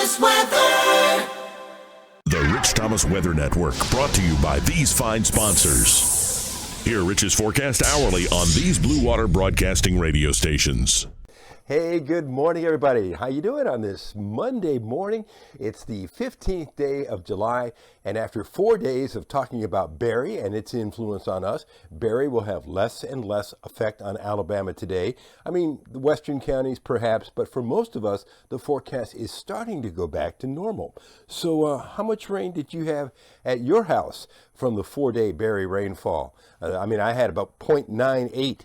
Thomas Weather. The Rich Thomas Weather Network, brought to you by these fine sponsors. Hear Rich's forecast hourly on these Blue Water Broadcasting radio stations. Hey, good morning, everybody. How you doing on this Monday morning? It's the 15th day of July, and after 4 days of talking about Barry and its influence on us, Barry will have less and less effect on Alabama today. I mean, the western counties perhaps, but for most of us, the forecast is starting to go back to normal. So how much rain did you have at your house from the 4-day Barry rainfall? I had about 0.98.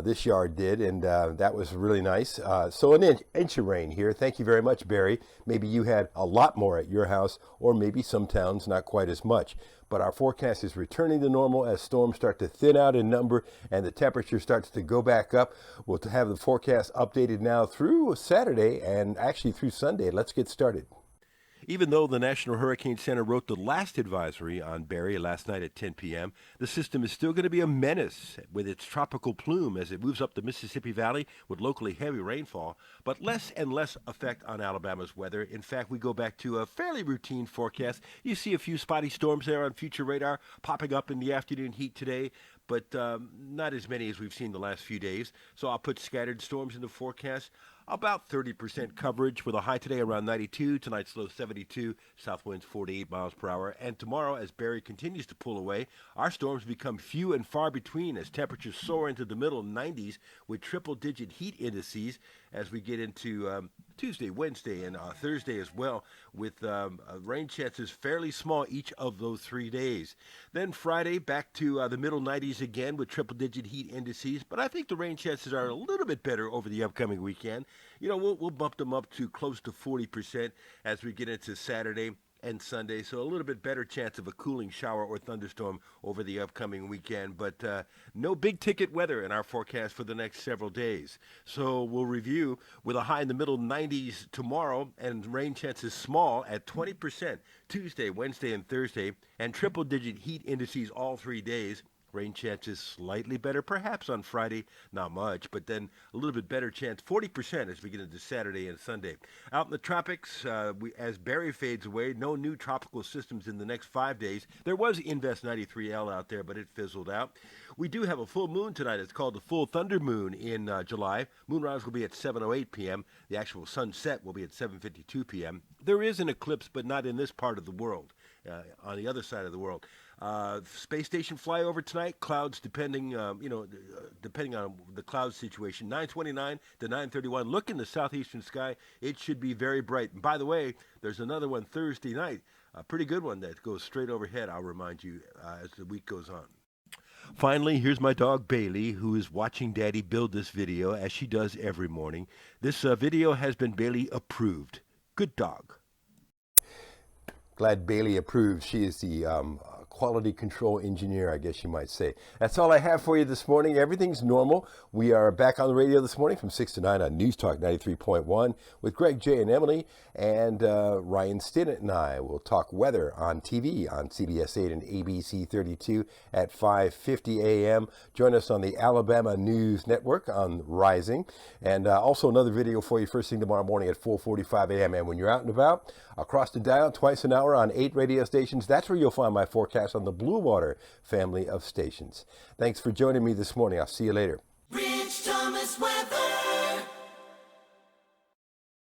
This yard did, and that was really nice. So an inch of rain here. Thank you very much, Barry. Maybe you had a lot more at your house, or maybe some towns not quite as much. But our forecast is returning to normal as storms start to thin out in number and the temperature starts to go back up. We'll have the forecast updated now through Saturday and actually through Sunday. Let's get started. Even though the National Hurricane Center wrote the last advisory on Barry last night at 10 p.m., the system is still going to be a menace with its tropical plume as it moves up the Mississippi Valley with locally heavy rainfall, but less and less effect on Alabama's weather. In fact, we go back to a fairly routine forecast. You see a few spotty storms there on future radar popping up in the afternoon heat today, but not as many as we've seen the last few days. So I'll put scattered storms in the forecast. About 30% coverage with a high today around 92, tonight's low 72, south winds 48 miles per hour. And tomorrow, as Barry continues to pull away, our storms become few and far between as temperatures soar into the middle 90s with triple-digit heat indices as we get into Tuesday, Wednesday, and Thursday as well, with rain chances fairly small each of those 3 days. Then Friday, back to the middle 90s again with triple-digit heat indices, but I think the rain chances are a little bit better over the upcoming weekend. You know, we'll bump them up to close to 40% as we get into Saturday and Sunday, so a little bit better chance of a cooling shower or thunderstorm over the upcoming weekend, but no big-ticket weather in our forecast for the next several days. So we'll review with a high in the middle 90s tomorrow and rain chances small at 20% Tuesday, Wednesday, and Thursday, and triple-digit heat indices all 3 days. Rain chances slightly better, perhaps on Friday, not much, but then a little bit better chance, 40% as we get into Saturday and Sunday. Out in the tropics, as Barry fades away, no new tropical systems in the next 5 days. There was Invest 93L out there, but it fizzled out. We do have a full moon tonight. It's called the full thunder moon in July. Moonrise will be at 7:08 p.m. The actual sunset will be at 7:52 p.m. There is an eclipse, but not in this part of the world, on the other side of the world. Space station flyover tonight. Clouds depending on the cloud situation. 9:29 to 9:31. Look in the southeastern sky. It should be very bright. And by the way, there's another one Thursday night. A pretty good one that goes straight overhead, I'll remind you, as the week goes on. Finally, here's my dog Bailey, who is watching Daddy build this video, as she does every morning. This video has been Bailey approved. Good dog. Glad Bailey approved. She is the quality control engineer, I guess you might say. That's all I have for you this morning. Everything's normal. We are back on the radio this morning from 6 to 9 on News Talk 93.1 with Greg, Jay, and Emily. And Ryan Stinnett and I will talk weather on TV on CBS 8 and ABC 32 at 5:50 a.m. Join us on the Alabama News Network on Rising. And also another video for you first thing tomorrow morning at 4:45 a.m. And when you're out and about, across the dial twice an hour on 8 radio stations, that's where you'll find my forecast on the Blue Water family of stations. Thanks for joining me this morning. I'll see you later.